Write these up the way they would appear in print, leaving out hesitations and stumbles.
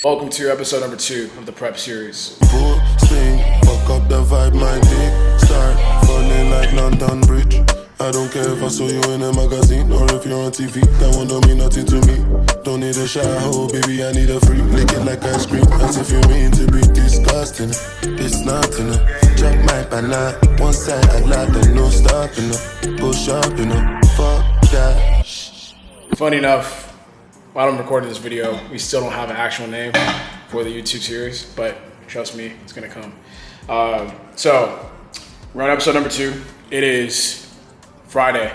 Welcome to episode number 2 of the Prep series. Full swing, fuck up the vibe, my dick start falling like London Bridge. I don't care if I saw you in a magazine or if you're on TV. That one don't mean nothing to me. Don't need a shower, oh baby, I need a free. Lick it like ice cream, as if you mean to be disgusting. It's nothing, drop my banana. One side I like the no stopping, push up, fuck that. Funny enough, while I'm recording this video, we still don't have an actual name for the YouTube series, but trust me, it's gonna come. So, we're on episode number 2. It is Friday.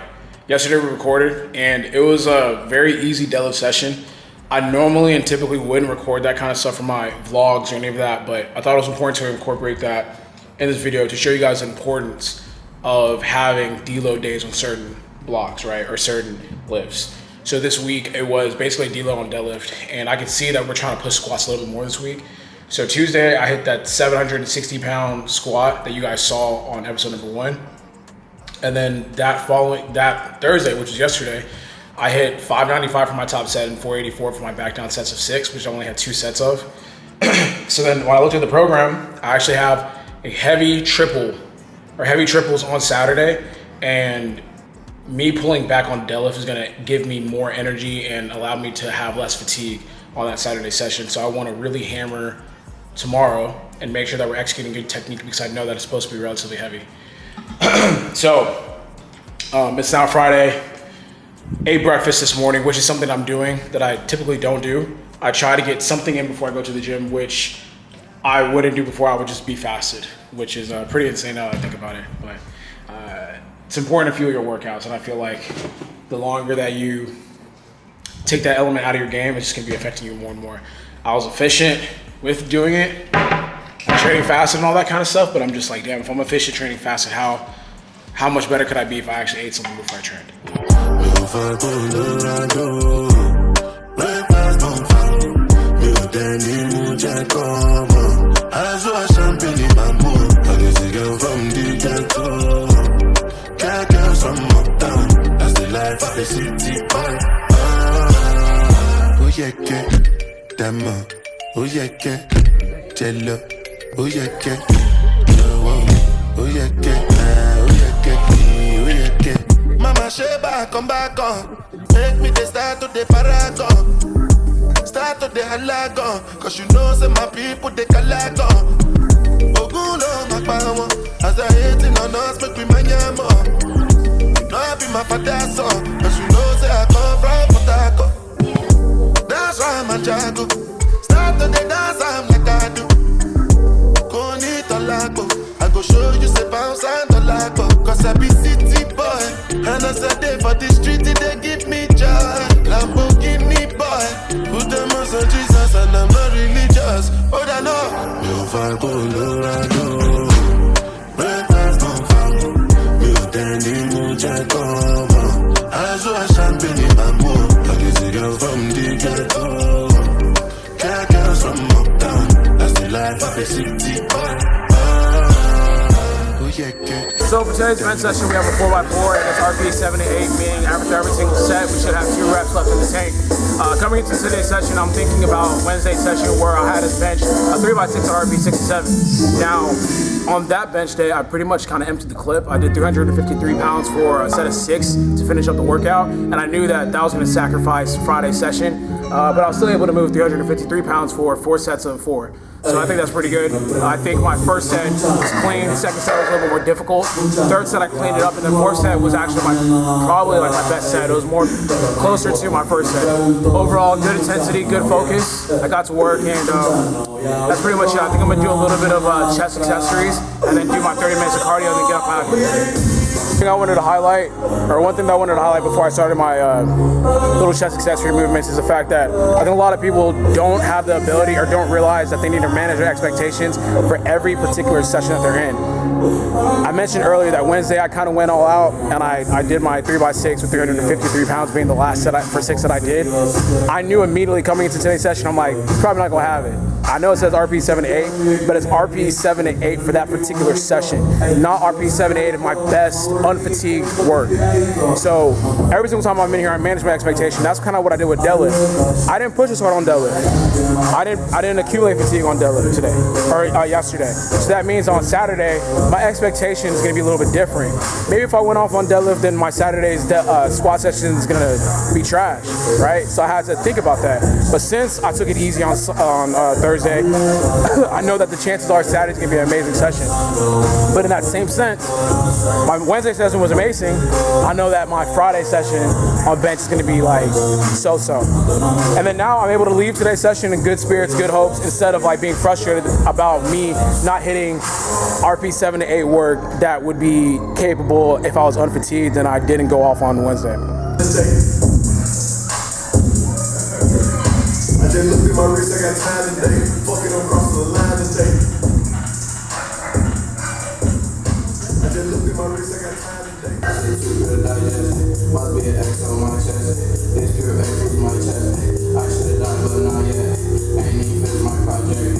Yesterday we recorded, and it was a very easy deadlift session. I normally and typically wouldn't record that kind of stuff for my vlogs or any of that, but I thought it was important to incorporate that in this video to show you guys the importance of having deload days on certain blocks, right, or certain lifts. So this week, it was basically deload on deadlift, and I could see that we're trying to push squats a little bit more this week. So Tuesday, I hit that 760-pound squat that you guys saw on episode number 1. And then that Thursday, which was yesterday, I hit 595 for my top set and 484 for my back down sets of 6, which I only had 2 sets of. So then when I looked at the program, I actually have a heavy triples on Saturday, and me pulling back on deadlift is gonna give me more energy and allow me to have less fatigue on that Saturday session. So I wanna really hammer tomorrow and make sure that we're executing good technique, because I know that it's supposed to be relatively heavy. So, it's now Friday. Ate breakfast this morning, which is something I'm doing that I typically don't do. I try to get something in before I go to the gym, which I wouldn't do before. I would just be fasted, which is pretty insane now that I think about it. But it's important to fuel your workouts, and I feel like the longer that you take that element out of your game, it's just gonna be affecting you more and more. I was efficient with doing it, training fasted and all that kind of stuff, but I'm just like, damn, if I'm efficient training fasted, how much better could I be if I actually ate something before I trained? From uptown, that's the life of a city boy. Oh yeah, Dama. Oh yeah, Jello. Oh yeah, oh yeah, oh yeah. Mama Sheba, come back on. Make me the start to the paragon. Start to the halagon. Cause you know, say my people, they calagon. Oguno, my power. As I hating on us, make me manyamo. No, I be my father's son, but you know, say I come from Potako. That's why I'm a jago. Start to the dance, I'm like I do. Go need to lago. I go show you, say bounce and the lago. Cause I be city boy. And as I day for the street, they give me joy. Lamborghini boy. Put them on Jesus, and I'm not religious. Oh, I know. You find Colorado. Dandy mucha como as a champagne in my mood. Like it's a girl from the ghetto. Girls from uptown. That's the life of a city boy. Oh yeah. So for today's bench session, we have a 4x4 and it's RPE 7 to 8, meaning after every single set, we should have 2 reps left in the tank. Coming into today's session, I'm thinking about Wednesday's session where I had us bench a 3x6 RB67. Now, on that bench day, I pretty much kind of emptied the clip. I did 353 pounds for a set of 6 to finish up the workout, and I knew that that was going to sacrifice Friday's session, but I was still able to move 353 pounds for 4 sets of 4. So I think that's pretty good. I think my first set was clean, the second set was a little bit more difficult. Third set I cleaned it up, and the fourth set was actually probably like my best set. It was more closer to my first set. Overall, good intensity, good focus. I got to work, and that's pretty much it. I think I'm gonna do a little bit of chest accessories, and then do my 30 minutes of cardio, and then get up out of here. One thing I wanted to highlight before I started my little chest accessory movements is the fact that I think a lot of people don't have the ability or don't realize that they need to manage their expectations for every particular session that they're in. I mentioned earlier that Wednesday I kind of went all out and I did my 3x6 with 353 pounds being the last set for 6 that I did. I knew immediately coming into today's session, I'm like, probably not gonna have it. I know it says RP 7 to 8, but it's RP 7 to 8 for that particular session, not RP 7 to 8 of my best unfatigued work. So every single time I'm in here, I manage my expectation. That's kind of what I did with deadlift. I didn't push as hard on deadlift. I didn't accumulate fatigue on deadlift today or yesterday. So that means on Saturday, my expectation is going to be a little bit different. Maybe if I went off on deadlift, then my Saturday's squat session is going to be trash, right? So I had to think about that. But since I took it easy on Thursday, I know that the chances are Saturday's going to be an amazing session. But in that same sense, my Wednesday session was amazing. I know that my Friday session on bench is going to be like so-so. And then now I'm able to leave today's session in good spirits, good hopes, instead of like being frustrated about me not hitting RP 7 to 8 work that would be capable if I was unfatigued and I didn't go off on Wednesday. I just looked at my wrist, I got time today. Fucking across the line today. I just looked at my wrist, I got time today. It's too good to digest. Must be an X on my chest. This pure X is my chest. I should've died, but not yet. Ain't even finished my project.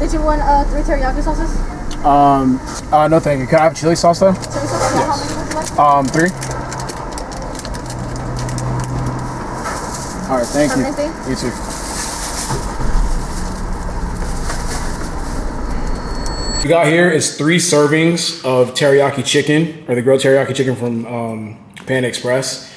Did you want 3 teriyaki sauces? No thank you. Can I have chili sauce though? Chili sauce? Yes. How many would you like? 3. All right, thank you. Anything? You too. What you got here is 3 servings of teriyaki chicken, or the grilled teriyaki chicken from Panda Express.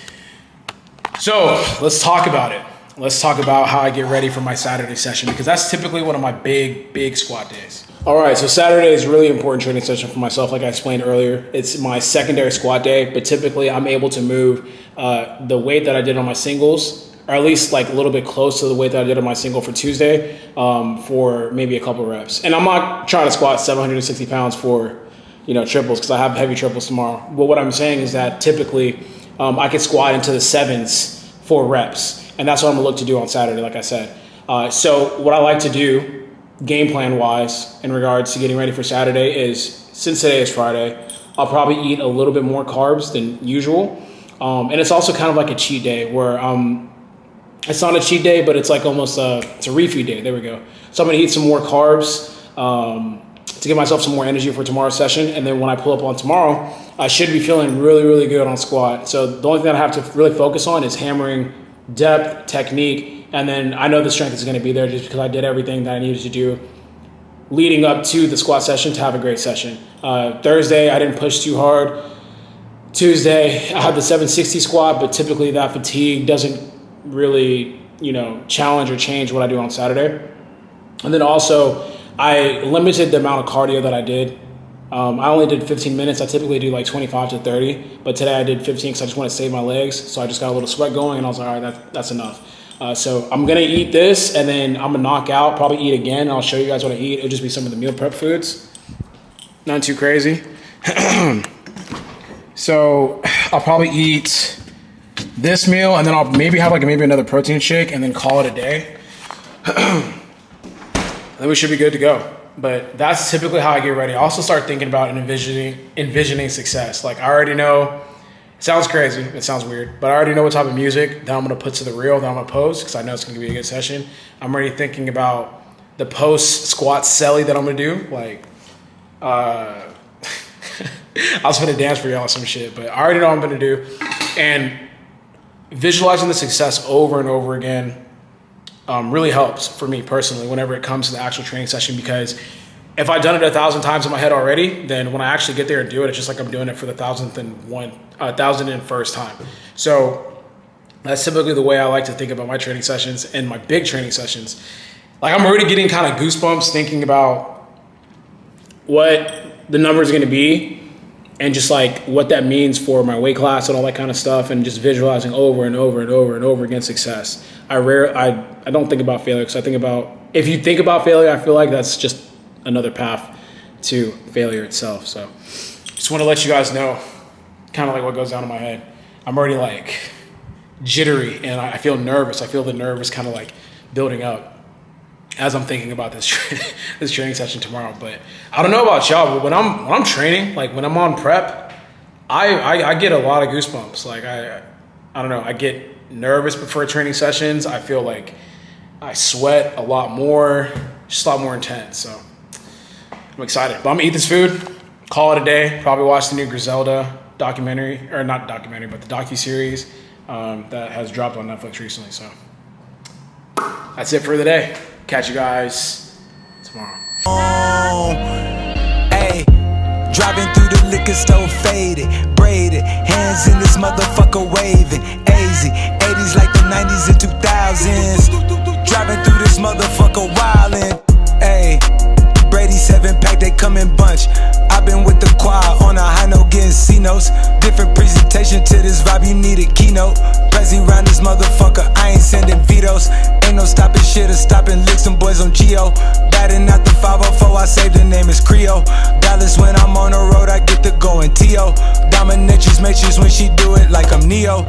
So let's talk about it. Let's talk about how I get ready for my Saturday session, because that's typically one of my big squat days. All right, so Saturday is a really important training session for myself. Like I explained earlier, it's my secondary squat day, but typically I'm able to move the weight that I did on my singles or at least like a little bit close to the weight that I did on my single for Tuesday, for maybe a couple reps. And I'm not trying to squat 760 pounds for, triples, because I have heavy triples tomorrow. But what I'm saying is that typically I could squat into the 7s for reps. And that's what I'm gonna look to do on Saturday, like I said. So what I like to do, game plan wise, in regards to getting ready for Saturday is, since today is Friday, I'll probably eat a little bit more carbs than usual. And it's also kind of like a cheat day where it's not a cheat day, but it's like almost it's a refeed day. There we go. So I'm gonna eat some more carbs to give myself some more energy for tomorrow's session. And then when I pull up on tomorrow, I should be feeling really, really good on squat. So the only thing that I have to really focus on is hammering depth, technique, and then I know the strength is gonna be there just because I did everything that I needed to do leading up to the squat session to have a great session. Thursday, I didn't push too hard. Tuesday, I had the 760 squat, but typically that fatigue doesn't really, challenge or change what I do on Saturday. And then also, I limited the amount of cardio that I did. I only did 15 minutes. I typically do like 25 to 30, but today I did 15 because I just want to save my legs. So I just got a little sweat going, and I was like, all right, that's enough. So I'm gonna eat this, and then I'm gonna knock out, probably eat again, and I'll show you guys what I eat. It'll just be some of the meal prep foods. Not too crazy. So I'll probably eat this meal, and then I'll maybe have maybe another protein shake, and then call it a day. Then we should be good to go. But that's typically how I get ready. I also start thinking about and envisioning success. Like, I already know, it sounds crazy, it sounds weird, but I already know what type of music that I'm gonna put to the reel that I'm gonna post, because I know it's gonna be a good session. I'm already thinking about the post squat celly that I'm gonna do. Like, I was gonna dance for y'all or some shit, but I already know what I'm gonna do. And visualizing the success over and over again really helps for me personally whenever it comes to the actual training session, because if I've done it 1,000 times in my head already, then when I actually get there and do it, it's just like I'm doing it for the 1,001st time. So that's typically the way I like to think about my training sessions and my big training sessions. Like, I'm already getting kind of goosebumps thinking about what the number is going to be and just like what that means for my weight class and all that kind of stuff, and just visualizing over and over and over and over again success. I don't think about failure, because I think about, if you think about failure, I feel like that's just another path to failure itself. So just want to let you guys know kind of like what goes down in my head. I'm already like jittery, and I feel nervous. I feel the nerves kind of like building up as I'm thinking about this this training session tomorrow. But I don't know about y'all, but when I'm training, like when I'm on prep, I get a lot of goosebumps. Like I don't know, I get nervous before training sessions. I feel like I sweat a lot more, just a lot more intense. So I'm excited. But I'm gonna eat this food, call it a day, probably watch the new Griselda documentary, or not documentary, but the docuseries that has dropped on Netflix recently. So that's it for the day. Catch you guys tomorrow. Hey, driving through the liquor store, faded, braided, hands in this motherfucker waving, AZ, 80s like the 90s and 2000s. Driving through this motherfucker wildin', ayy. Brady 7-pack, they come in bunch. I've been with the choir on a high note, getting C-notes. Different presentation to this vibe, you need a keynote. Prezi round this motherfucker, I ain't sending vetoes. Ain't no stopping shit or stopping licks, them boys on Geo. Batting out the 504, I say the name is Creo. Dallas, when I'm on the road, I get to going T.O. Dominatrix matrix when she do it like I'm Neo.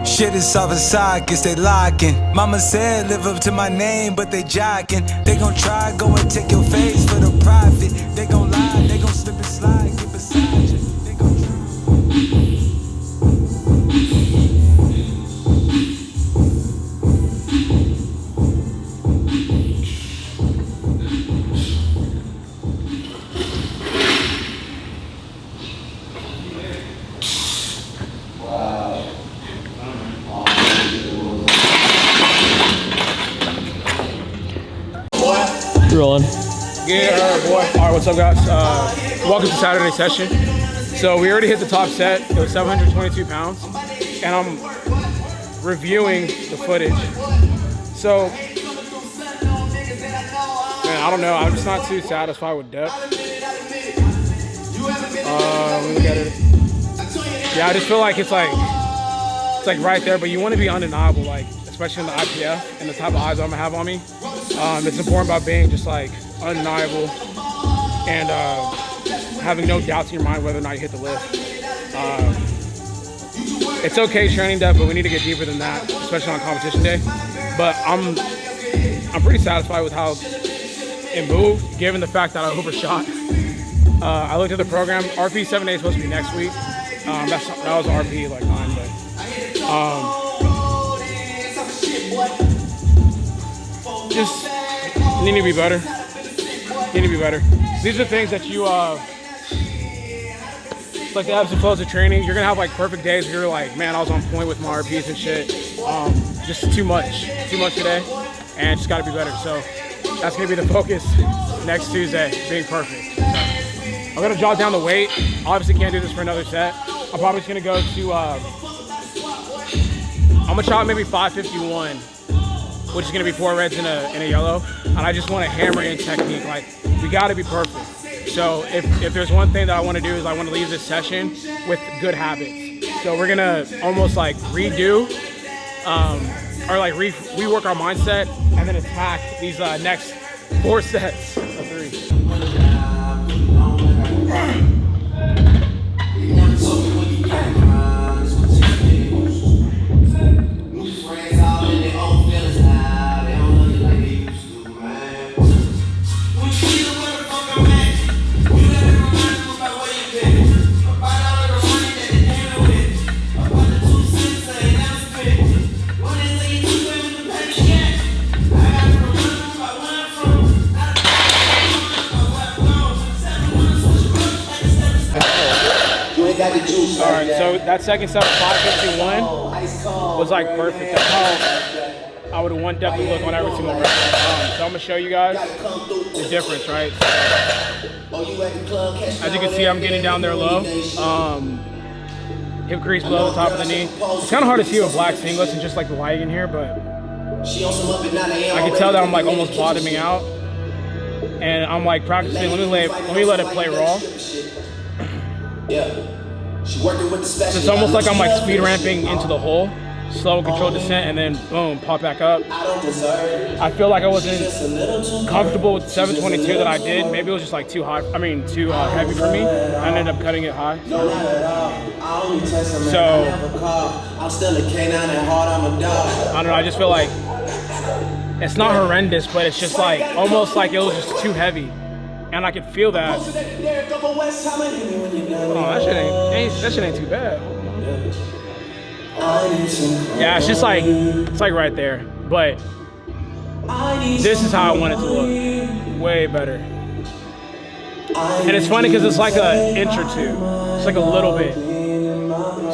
Shit is soft inside, guess they locking. Mama said live up to my name, but they jocking. They gon' try, go and take your face for the profit. They gon' lie, they gon' slip and slide, get beside you. They gon' Rolling. Yeah, boy. All right, what's up, guys? Welcome to Saturday session. So we already hit the top set. It was 722 pounds, and I'm reviewing the footage. So, man, I don't know. I'm just not too satisfied with depth. Let me look at it. Yeah, I just feel like it's like right there, but you want to be undeniable, like as especially in the IPF and the type of eyes I'm gonna have on me. It's important about being just like undeniable and having no doubts in your mind whether or not you hit the lift. It's okay training depth, but we need to get deeper than that, especially on competition day. But I'm pretty satisfied with how it moved, given the fact that I overshot. I looked at the program. RP 7A is supposed to be next week. That was RP like 9, but just need to be better. Need to be better. These are things that you like the ebbs and flows of training. You're gonna have like perfect days where you're like, man, I was on point with my RPs and shit. Just too much today, and just gotta be better. So that's gonna be the focus next Tuesday, being perfect. So I'm gonna jot down the weight. Obviously can't do this for another set. I'm probably just gonna go to, I'm gonna try maybe 551, which is gonna be 4 reds and a yellow. And I just wanna hammer in technique. Like, we gotta be perfect. So if there's one thing that I wanna do is I wanna leave this session with good habits. So we're gonna almost like redo, or like rework our mindset and then attack these next 4 sets of 3. Alright, so that second set of 551 was like perfect. That's how I would want depth to look on every single rep. So I'm gonna show you guys the difference, right? So, as you can see, I'm getting down there low. Hip crease below the top of the knee. It's kind of hard to see with black singlets and just like the lighting in here, but I can tell that I'm like almost bottoming out. And I'm like practicing, let me let it play raw. So it's almost like I'm like speed ramping into the hole, slow and controlled descent, and then boom, pop back up. I feel like I wasn't comfortable with 722 that I did. Maybe it was just like too high, too heavy for me. I ended up cutting it high. So, I don't know, I just feel like it's not horrendous, but it's just like, almost like it was just too heavy. And I could feel that. Hold on, that shit ain't too bad. Yeah, it's just like, it's like right there. But this is how I want it to look. Way better. And it's funny because it's like an inch or two. It's like a little bit. So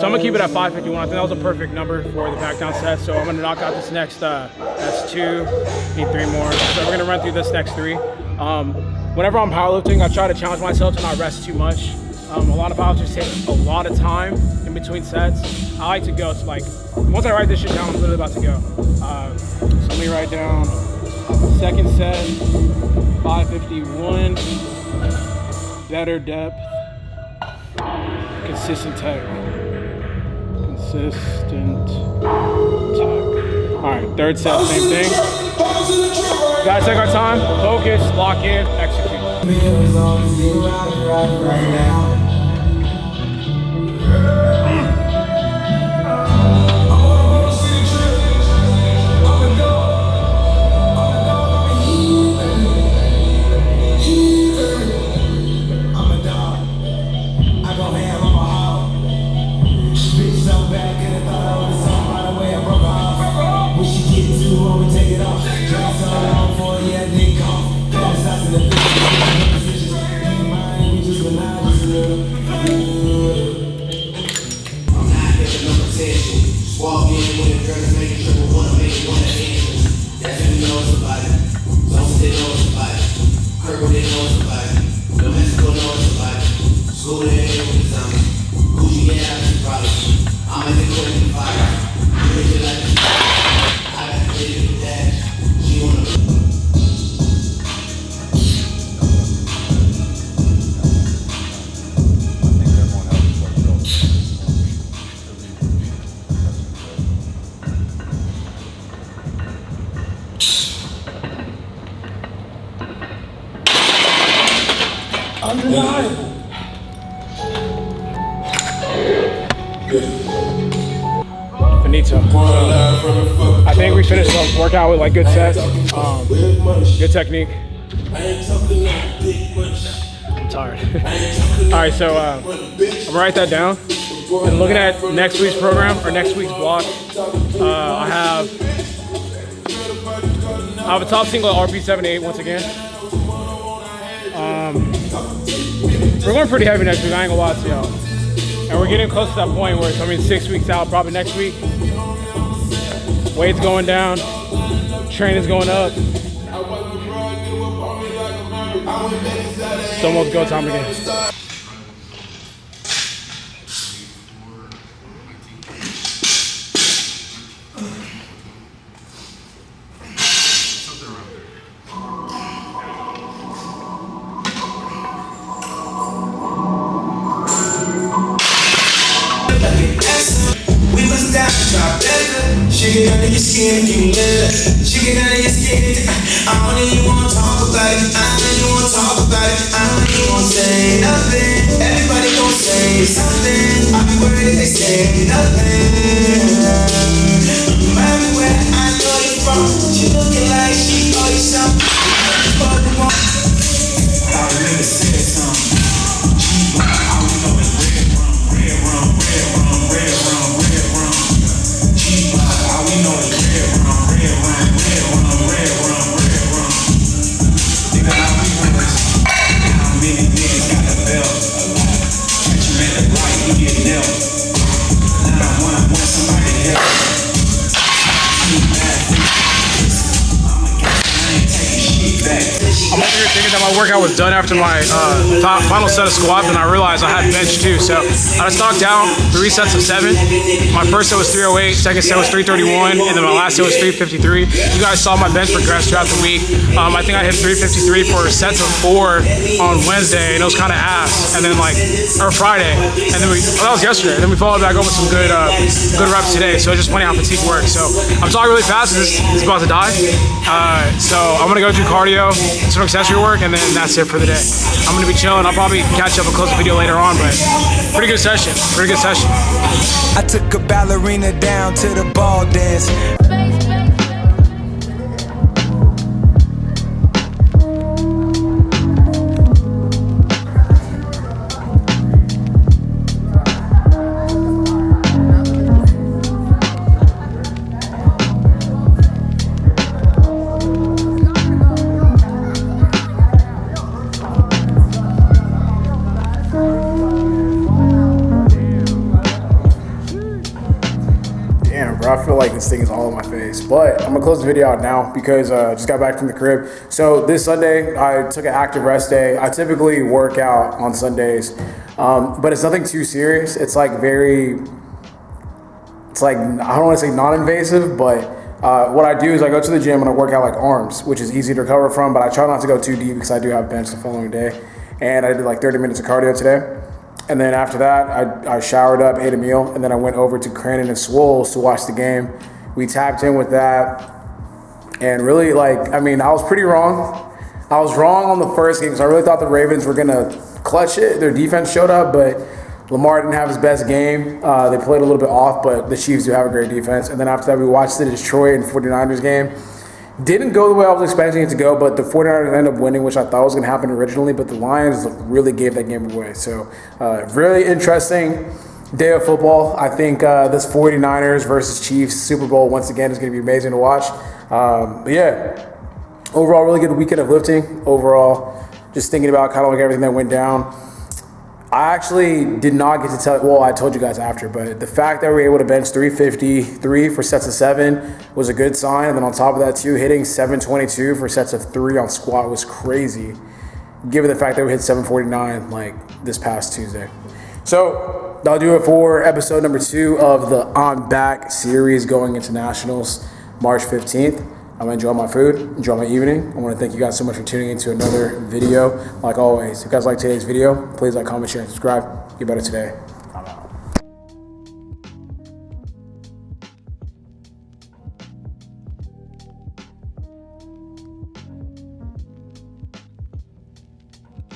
I'm gonna keep it at 551. I think that was a perfect number for the back down set. So I'm gonna knock out this next, that's 2, need 3 more. So we're gonna run through this next 3. Whenever I'm powerlifting, I try to challenge myself to not rest too much. A lot of powerlifters take a lot of time in between sets. I like to go, so like, once I write this shit down, I'm literally about to go. So let me write down second set, 551, better depth, consistent tech. Consistent tech. All right, third set, same thing. Gotta take our time, focus, lock in, execute. Finito. I think we finished the workout with like good sets, good technique. I'm tired. All right, so I'm gonna write that down. And looking at next week's program or next week's block, I have a top single at RP78 once again. We're going pretty heavy next week, I ain't gonna lie to y'all. And we're getting close to that point where it's, 6 weeks out, probably next week. Weight's going down, training's going up. It's almost go time again. Shake it under your skin, you live. Shake it under your skin. I know you wanna talk about it. I know you wanna talk about it. I know you wanna say nothing. Everybody gon' say something. I'll be worried if they say nothing. Everywhere I know you from, she looking like she owe you something. I remember saying something. All we know is red rum, red rum, red rum, red rum, red rum. All we know is red rum, red rum, red rum, red rum, red rum. Nigga, all we know is how many niggas got a belt. Catch you at the light, you get nailed. Now I want somebody to help. I'm over here thinking that my workout was done after my final set of squats, and I realized I had bench too. So I just knocked down 3 sets of 7. My first set was 308, second set was 331, and then my last set was 353. You guys saw my bench progress throughout the week. I think I hit 353 for sets of 4 on Wednesday, and it was kind of ass. And then or Friday, and then that was yesterday. And then we followed back up with some good reps today. So it's just funny how fatigue works. So I'm talking really fast. This is about to die. So I'm gonna go do cardio, some accessory work, and then that's it for the day. I'm gonna be chilling. I'll probably catch up and close the video later on, but pretty good session. Pretty good session. I took a ballerina down to the ball dance. I feel like this thing is all in my face, but I'm gonna close the video out now because I just got back from the crib. So this Sunday, I took an active rest day. I typically work out on Sundays, but it's nothing too serious. It's like I don't want to say non-invasive, but what I do is I go to the gym and I work out like arms, which is easy to recover from, but I try not to go too deep because I do have bench the following day. And I did like 30 minutes of cardio today. And then after that, I showered up, ate a meal, and then I went over to Crandon and Swole to watch the game. We tapped in with that. And really, I was pretty wrong. I was wrong on the first game because I really thought the Ravens were going to clutch it. Their defense showed up, but Lamar didn't have his best game. They played a little bit off, but the Chiefs do have a great defense. And then after that, we watched the Detroit and 49ers game. Didn't go the way I was expecting it to go, but the 49ers ended up winning, which I thought was going to happen originally, but the Lions really gave that game away. So really interesting day of football. I think this 49ers versus Chiefs Super Bowl, once again, is going to be amazing to watch. But yeah, overall, really good weekend of lifting. Overall, just thinking about kind of like everything that went down. I actually did not get to tell, well, I told you guys after, but the fact that we were able to bench 353 for sets of 7 was a good sign. And then on top of that too, hitting 722 for sets of 3 on squat was crazy, given the fact that we hit 749 this past Tuesday. So that'll do it for episode number 2 of the I'm Back series going into Nationals March 15th. I'm gonna enjoy my food, enjoy my evening. I wanna thank you guys so much for tuning into another video. Like always, if you guys like today's video, please like, comment, share, and subscribe. Get better today.